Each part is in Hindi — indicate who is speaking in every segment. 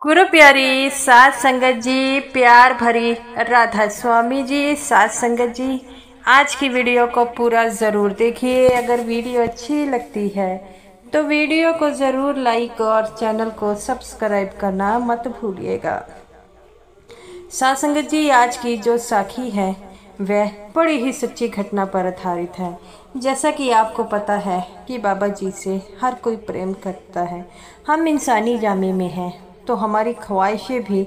Speaker 1: गुरु प्यारी सात संगत जी, प्यार भरी राधा स्वामी जी, सात संगत जी, आज की वीडियो को पूरा ज़रूर देखिए। अगर वीडियो अच्छी लगती है तो वीडियो को ज़रूर लाइक और चैनल को सब्सक्राइब करना मत भूलिएगा। सात संगत जी, आज की जो साखी है वह बड़ी ही सच्ची घटना पर आधारित है। जैसा कि आपको पता है कि बाबा जी से हर कोई प्रेम करता है। हम इंसानी जामे में हैं तो हमारी ख्वाहिशें भी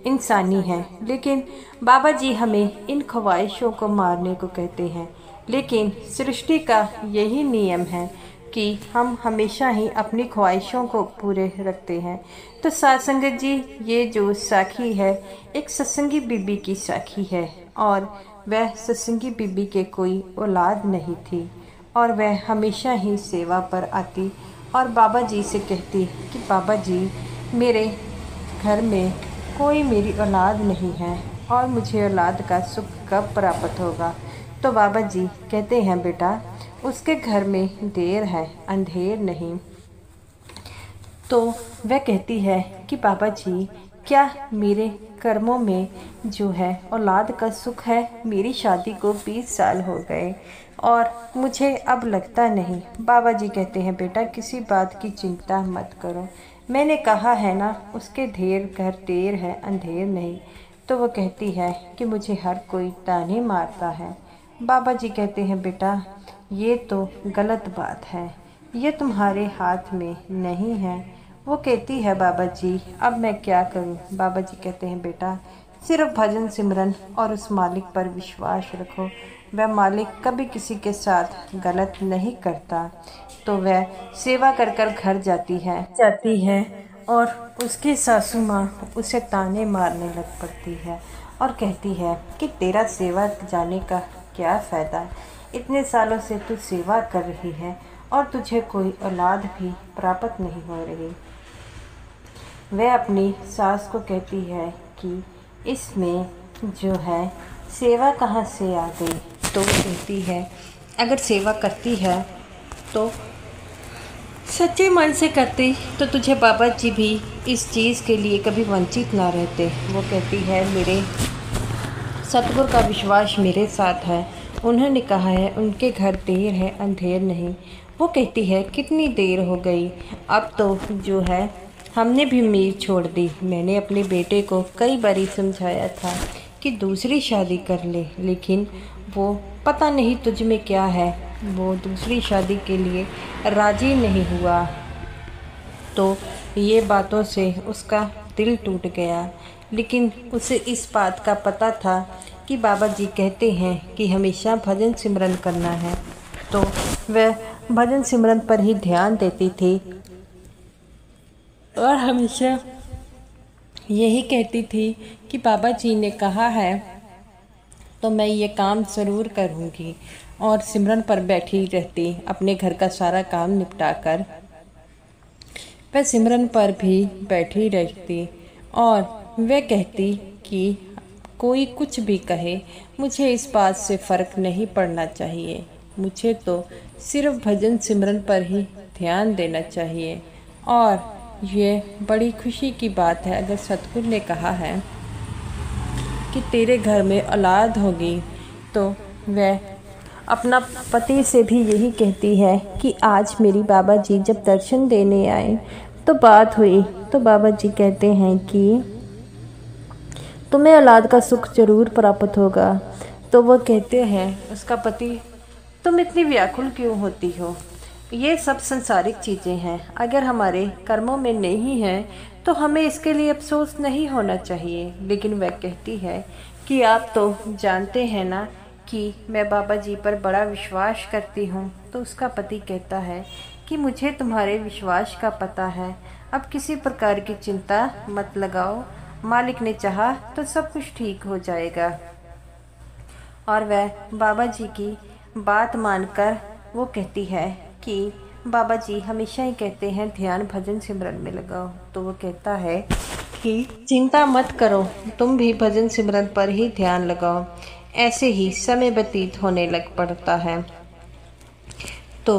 Speaker 1: इंसानी हैं, लेकिन बाबा जी हमें इन ख्वाहिशों को मारने को कहते हैं। लेकिन सृष्टि का यही नियम है कि हम हमेशा ही अपनी ख्वाहिशों को पूरे रखते हैं। तो सात संगत जी, ये जो साखी है एक सत्संगी बीबी की साखी है, और वह सत्संगी बीबी के कोई औलाद नहीं थी, और वह हमेशा ही सेवा पर आती और बाबा जी से कहती कि बाबा जी, मेरे घर में कोई मेरी औलाद नहीं है और मुझे औलाद का सुख कब प्राप्त होगा। तो बाबा जी कहते हैं, बेटा उसके घर में देर है, अंधेर नहीं। तो वह कहती है कि बाबा जी, क्या मेरे कर्मों में जो है औलाद का सुख है? मेरी शादी को 20 साल हो गए और मुझे अब लगता नहीं। बाबा जी कहते हैं, बेटा किसी बात की चिंता मत करो, मैंने कहा है ना, उसके घर देर है, अंधेर नहीं। तो वो कहती है कि मुझे हर कोई ताने मारता है। बाबा जी कहते हैं, बेटा ये तो गलत बात है, ये तुम्हारे हाथ में नहीं है। वो कहती है, बाबा जी अब मैं क्या करूं? बाबा जी कहते हैं, बेटा सिर्फ भजन सिमरन और उस मालिक पर विश्वास रखो, वह मालिक कभी किसी के साथ गलत नहीं करता। तो वह सेवा कर कर घर जाती है और उसकी सासू माँ उसे ताने मारने लग पड़ती है और कहती है कि तेरा सेवा जाने का क्या फ़ायदा, इतने सालों से तू सेवा कर रही है और तुझे कोई औलाद भी प्राप्त नहीं हो रही। वह अपनी सास को कहती है कि इसमें जो है सेवा कहाँ से आ गई। तो वो कहती है, अगर सेवा करती है तो सच्चे मन से करती तो तुझे बाबा जी भी इस चीज़ के लिए कभी वंचित ना रहते। वो कहती है, मेरे सतगुरु का विश्वास मेरे साथ है, उन्होंने कहा है उनके घर देर है, अंधेर नहीं। वो कहती है, कितनी देर हो गई, अब तो जो है हमने भी उम्मीद छोड़ दी। मैंने अपने बेटे को कई बारी समझाया था कि दूसरी शादी कर ले, लेकिन वो पता नहीं तुझ में क्या है, वो दूसरी शादी के लिए राजी नहीं हुआ। तो ये बातों से उसका दिल टूट गया, लेकिन उसे इस बात का पता था कि बाबा जी कहते हैं कि हमेशा भजन सिमरन करना है। तो वह भजन सिमरन पर ही ध्यान देती थी और हमेशा यही कहती थी कि बाबा जी ने कहा है तो मैं ये काम ज़रूर करूँगी, और सिमरन पर बैठी रहती। अपने घर का सारा काम निपटा कर वह सिमरन पर भी बैठी रहती और वह कहती कि कोई कुछ भी कहे, मुझे इस बात से फ़र्क नहीं पड़ना चाहिए, मुझे तो सिर्फ भजन सिमरन पर ही ध्यान देना चाहिए। और ये बड़ी खुशी की बात है, अगर सतगुरु ने कहा है कि तेरे घर में औलाद होगी, तो वह अपना पति से भी यही कहती है कि आज मेरी बाबा जी जब दर्शन देने आए तो बात हुई, तो बाबा जी कहते हैं कि तुम्हें औलाद का सुख जरूर प्राप्त होगा। तो वो कहते हैं, उसका पति, तुम इतनी व्याकुल क्यों होती हो, ये सब संसारिक चीज़ें हैं, अगर हमारे कर्मों में नहीं है तो हमें इसके लिए अफसोस नहीं होना चाहिए। लेकिन वह कहती है कि आप तो जानते हैं ना कि मैं बाबा जी पर बड़ा विश्वास करती हूँ। तो उसका पति कहता है कि मुझे तुम्हारे विश्वास का पता है, अब किसी प्रकार की चिंता मत लगाओ, मालिक ने चाहा तो सब कुछ ठीक हो जाएगा। और वह बाबा जी की बात मानकर वो कहती है कि बाबा जी हमेशा ही कहते हैं ध्यान भजन सिमरन में लगाओ। तो वो कहता है कि चिंता मत करो, तुम भी भजन सिमरन पर ही ध्यान लगाओ। ऐसे ही समय व्यतीत होने लग पड़ता है। तो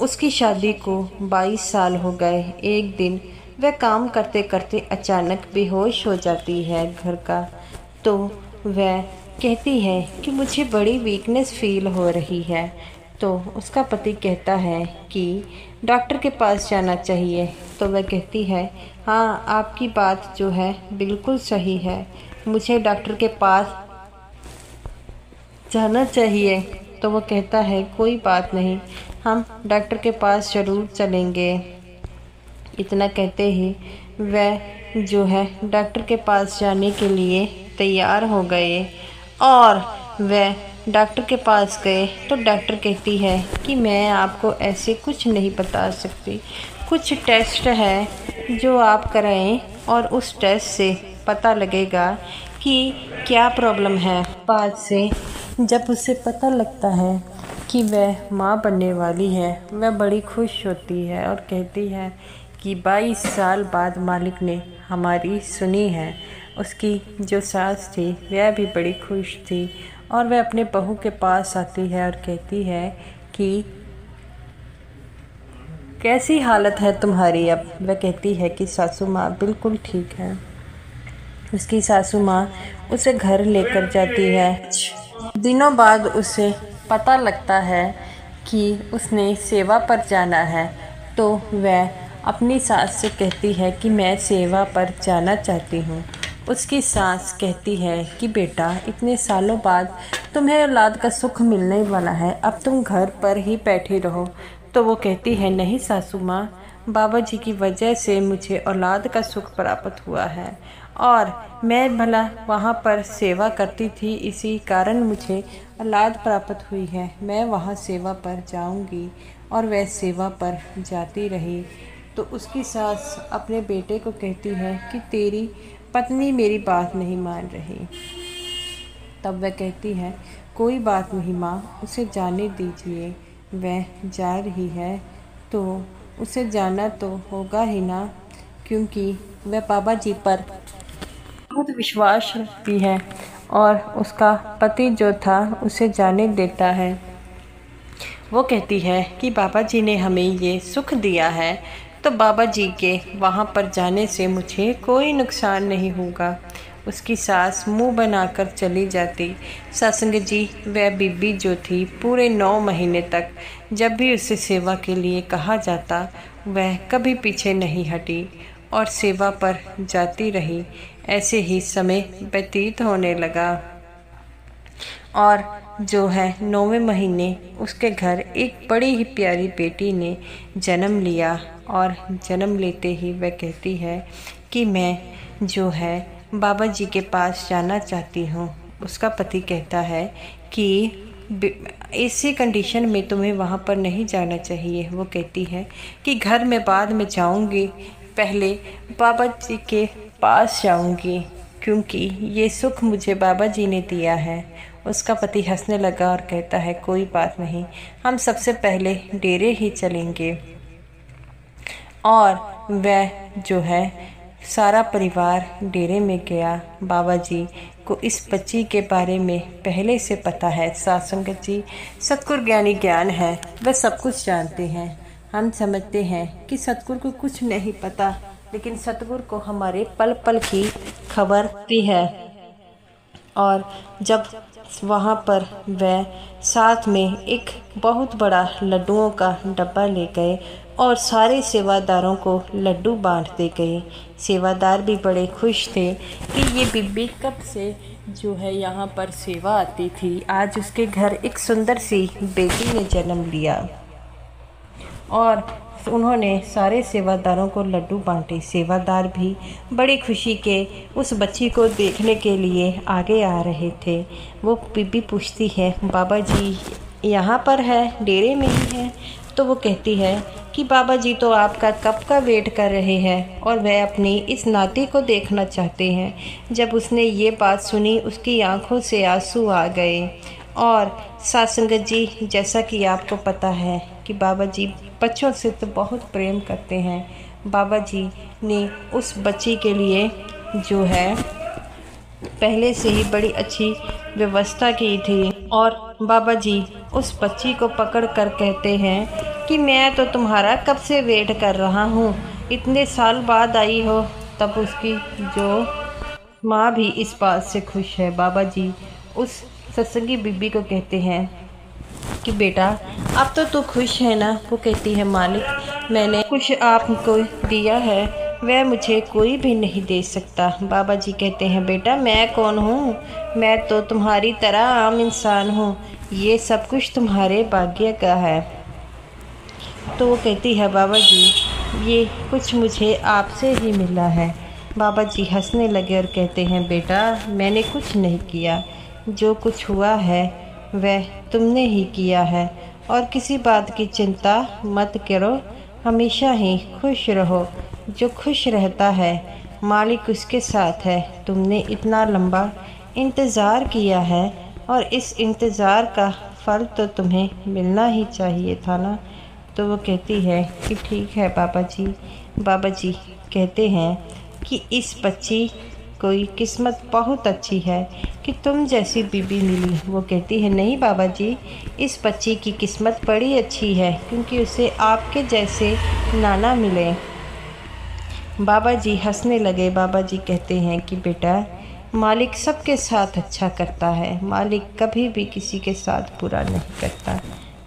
Speaker 1: उसकी शादी को 22 साल हो गए। एक दिन वह काम करते करते अचानक बेहोश हो जाती है घर का। तो वह कहती है कि मुझे बड़ी वीकनेस फील हो रही है। तो उसका पति कहता है कि डॉक्टर के पास जाना चाहिए। तो वह कहती है, हाँ आपकी बात जो है बिल्कुल सही है, मुझे डॉक्टर के पास जाना चाहिए। तो वो कहता है कोई बात नहीं, हम डॉक्टर के पास ज़रूर चलेंगे। इतना कहते ही वह जो है डॉक्टर के पास जाने के लिए तैयार हो गए और वह डॉक्टर के पास गए। तो डॉक्टर कहती है कि मैं आपको ऐसे कुछ नहीं बता सकती, कुछ टेस्ट है जो आप कराएं और उस टेस्ट से पता लगेगा कि क्या प्रॉब्लम है। बाद से जब उसे पता लगता है कि वह माँ बनने वाली है, वह बड़ी खुश होती है और कहती है कि 22 साल बाद मालिक ने हमारी सुनी है। उसकी जो सास थी वह भी बड़ी खुश थी और वह अपने बहू के पास आती है और कहती है कि कैसी हालत है तुम्हारी अब। वह कहती है कि सासू माँ बिल्कुल ठीक है। उसकी सासू माँ उसे घर लेकर जाती है। दिनों बाद उसे पता लगता है कि उसने सेवा पर जाना है। तो वह अपनी सास से कहती है कि मैं सेवा पर जाना चाहती हूँ। उसकी सास कहती है कि बेटा इतने सालों बाद तुम्हें औलाद का सुख मिलने वाला है, अब तुम घर पर ही बैठी रहो। तो वो कहती है नहीं सासू माँ, बाबा जी की वजह से मुझे औलाद का सुख प्राप्त हुआ है और मैं भला वहाँ पर सेवा करती थी, इसी कारण मुझे औलाद प्राप्त हुई है। मैं वहाँ सेवा पर जाऊँगी। और वह सेवा पर जाती रही। तो उसकी सास अपने बेटे को कहती है कि तेरी पत्नी मेरी बात नहीं मान रही। तब वह कहती है कोई बात नहीं माँ, उसे जाने दीजिए, वह जा रही है तो उसे जाना तो होगा ही ना, क्योंकि वह बाबा जी पर बहुत विश्वास रखती है और उसका पति जो था उसे जाने देता है। वो कहती है कि बाबा जी ने हमें ये सुख दिया है तो बाबा जी के वहाँ पर जाने से मुझे कोई नुकसान नहीं होगा। उसकी सास मुंह बनाकर चली जाती। सत्संग जी वह बीबी जो थी पूरे 9 महीने तक जब भी उसे सेवा के लिए कहा जाता वह कभी पीछे नहीं हटी और सेवा पर जाती रही। ऐसे ही समय व्यतीत होने लगा और जो है 9वें महीने उसके घर एक बड़ी ही प्यारी बेटी ने जन्म लिया। और जन्म लेते ही वह कहती है कि मैं जो है बाबा जी के पास जाना चाहती हूँ। उसका पति कहता है कि ऐसी कंडीशन में तुम्हें वहाँ पर नहीं जाना चाहिए। वो कहती है कि घर में बाद में जाऊँगी, पहले बाबा जी के पास जाऊँगी क्योंकि ये सुख मुझे बाबा जी ने दिया है। उसका पति हंसने लगा और कहता है कोई बात नहीं, हम सबसे पहले डेरे ही चलेंगे। और वह जो है सारा परिवार डेरे में गया। बाबा जी को इस बच्ची के बारे में पहले से पता है। सत्संग जी सतगुरु ज्ञानी ज्ञान है, वह सब कुछ जानते हैं। हम समझते हैं कि सतगुरु को कुछ नहीं पता, लेकिन सतगुरु को हमारे पल पल की खबर होती है। और जब वहाँ पर वह साथ में एक बहुत बड़ा लड्डुओं का डब्बा ले गए और सारे सेवादारों को लड्डू बांटते गए। सेवादार भी बड़े खुश थे कि ये बीबी कब से जो है यहाँ पर सेवा आती थी, आज उसके घर एक सुंदर सी बेटी ने जन्म लिया। और उन्होंने सारे सेवादारों को लड्डू बांटे। सेवादार भी बड़ी खुशी के उस बच्ची को देखने के लिए आगे आ रहे थे। वो बीबी पूछती है बाबा जी यहाँ पर है, डेरे में ही है? तो वो कहती है कि बाबा जी तो आपका कब का वेट कर रहे हैं और वह अपनी इस नाती को देखना चाहते हैं। जब उसने ये बात सुनी उसकी आंखों से आंसू आ गए। और सत्संग जी जैसा कि आपको पता है कि बाबा जी बच्चों से तो बहुत प्रेम करते हैं। बाबा जी ने उस बच्ची के लिए जो है पहले से ही बड़ी अच्छी व्यवस्था की थी। और बाबा जी उस बच्ची को पकड़ कर कहते हैं कि मैं तो तुम्हारा कब से वेट कर रहा हूँ, इतने साल बाद आई हो, तब उसकी जो माँ भी इस बात से खुश है। बाबा जी उस सत्संगी बीबी को कहते हैं कि बेटा अब तो तू खुश है ना। वो कहती है मालिक मैंने कुछ आपको दिया है वह मुझे कोई भी नहीं दे सकता। बाबा जी कहते हैं बेटा मैं कौन हूँ, मैं तो तुम्हारी तरह आम इंसान हूँ, ये सब कुछ तुम्हारे भाग्य का है। तो वो कहती है बाबा जी ये कुछ मुझे आपसे ही मिला है। बाबा जी हंसने लगे और कहते हैं बेटा मैंने कुछ नहीं किया, जो कुछ हुआ है वह तुमने ही किया है, और किसी बात की चिंता मत करो, हमेशा ही खुश रहो। जो खुश रहता है मालिक उसके साथ है। तुमने इतना लंबा इंतज़ार किया है और इस इंतज़ार का फल तो तुम्हें मिलना ही चाहिए था ना। तो वो कहती है कि ठीक है बाबा जी। बाबा जी कहते हैं कि इस बच्ची कोई किस्मत बहुत अच्छी है कि तुम जैसी बीबी मिली। वो कहती है नहीं बाबा जी, इस बच्ची की किस्मत बड़ी अच्छी है क्योंकि उसे आपके जैसे नाना मिले। बाबा जी हंसने लगे। बाबा जी कहते हैं कि बेटा मालिक सबके साथ अच्छा करता है, मालिक कभी भी किसी के साथ बुरा नहीं करता,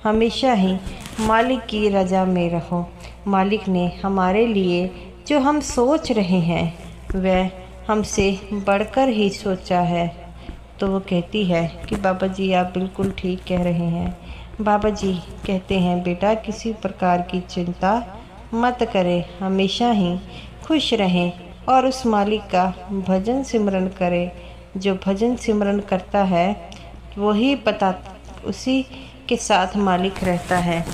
Speaker 1: हमेशा ही मालिक की रज़ा में रहो। मालिक ने हमारे लिए जो हम सोच रहे हैं वह हमसे बढ़कर ही सोचा है। तो वो कहती है कि बाबा जी आप बिल्कुल ठीक कह रहे हैं। बाबा जी कहते हैं बेटा किसी प्रकार की चिंता मत करें, हमेशा ही खुश रहें और उस मालिक का भजन सिमरन करें। जो भजन सिमरन करता है वही पता उसी के साथ मालिक रहता है।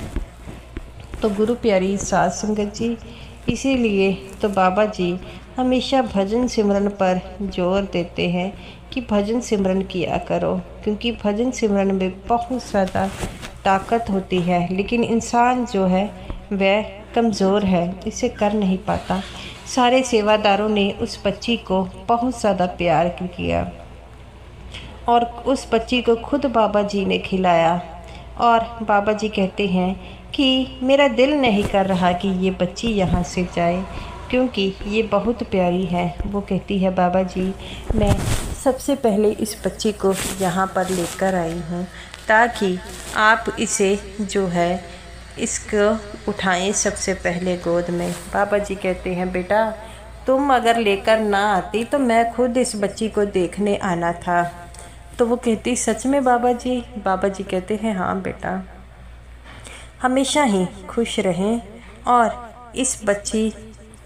Speaker 1: तो गुरु प्यारी साध संगत जी इसीलिए तो बाबा जी हमेशा भजन सिमरन पर जोर देते हैं कि भजन सिमरन किया करो, क्योंकि भजन सिमरन में बहुत ज़्यादा ताकत होती है, लेकिन इंसान जो है वह कमज़ोर है, इसे कर नहीं पाता। सारे सेवादारों ने उस बच्ची को बहुत ज़्यादा प्यार किया और उस बच्ची को खुद बाबा जी ने खिलाया। और बाबा जी कहते हैं कि मेरा दिल नहीं कर रहा कि ये बच्ची यहाँ से जाए, क्योंकि ये बहुत प्यारी है। वो कहती है बाबा जी मैं सबसे पहले इस बच्ची को यहाँ पर लेकर आई हूँ ताकि आप इसे जो है इसको उठाएं सबसे पहले गोद में। बाबा जी कहते हैं बेटा तुम अगर लेकर ना आती तो मैं खुद इस बच्ची को देखने आना था। तो वो कहती सच में बाबा जी? बाबा जी कहते हैं हाँ बेटा, हमेशा ही खुश रहें और इस बच्ची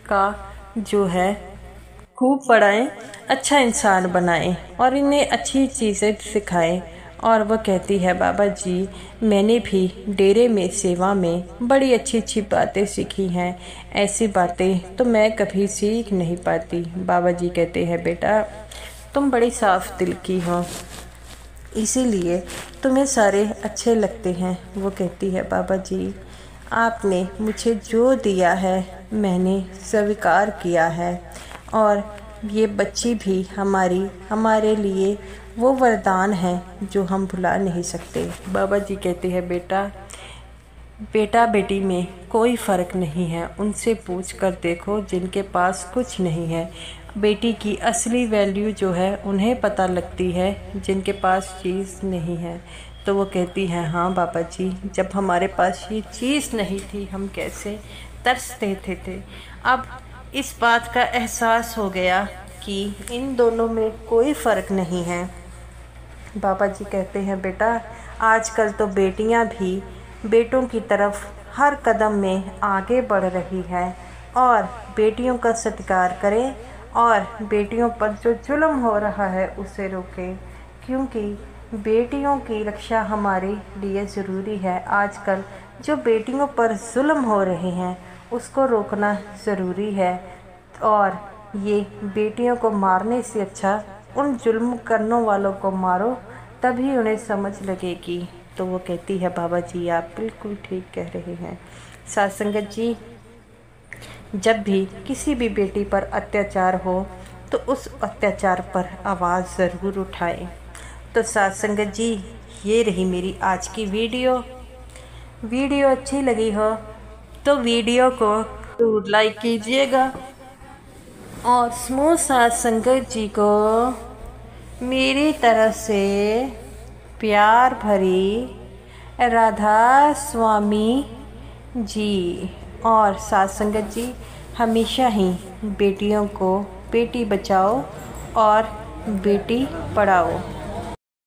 Speaker 1: का जो है खूब पढ़ाएं, अच्छा इंसान बनाएं और इन्हें अच्छी चीज़ें सिखाएं। और वह कहती है बाबा जी मैंने भी डेरे में सेवा में बड़ी अच्छी अच्छी बातें सीखी हैं, ऐसी बातें तो मैं कभी सीख नहीं पाती। बाबा जी कहते हैं बेटा तुम बड़ी साफ दिल की हो, इसीलिए तुम्हें सारे अच्छे लगते हैं। वो कहती है बाबा जी आपने मुझे जो दिया है मैंने स्वीकार किया है, और ये बच्ची भी हमारे लिए वो वरदान है जो हम भुला नहीं सकते। बाबा जी कहते हैं बेटा बेटी में कोई फ़र्क नहीं है, उनसे पूछ कर देखो जिनके पास कुछ नहीं है। बेटी की असली वैल्यू जो है उन्हें पता लगती है जिनके पास चीज़ नहीं है। तो वो कहती है हाँ बाबा जी, जब हमारे पास ये चीज़ नहीं थी हम कैसे तरसते थे। अब इस बात का एहसास हो गया कि इन दोनों में कोई फ़र्क नहीं है। बाबा जी कहते हैं बेटा आजकल तो बेटियां भी बेटों की तरफ हर कदम में आगे बढ़ रही है, और बेटियों का सत्कार करें और बेटियों पर जो जुल्म हो रहा है उसे रोकें, क्योंकि बेटियों की रक्षा हमारे लिए ज़रूरी है। आजकल जो बेटियों पर जुल्म हो रहे हैं उसको रोकना ज़रूरी है, और ये बेटियों को मारने से अच्छा उन जुल्म करने वालों को मारो, तभी उन्हें समझ लगेगी। तो वो कहती है बाबा जी आप बिल्कुल ठीक कह रहे हैं। साथ संगत जी जब भी किसी भी बेटी पर अत्याचार हो तो उस अत्याचार पर आवाज़ ज़रूर उठाएं। तो साथ संगत जी ये रही मेरी आज की वीडियो अच्छी लगी हो तो वीडियो को जरूर लाइक कीजिएगा और समूह साथ संगत जी को मेरी तरफ से प्यार भरी राधा स्वामी जी। और साथ संगत जी हमेशा ही बेटियों को बेटी बचाओ और बेटी पढ़ाओ।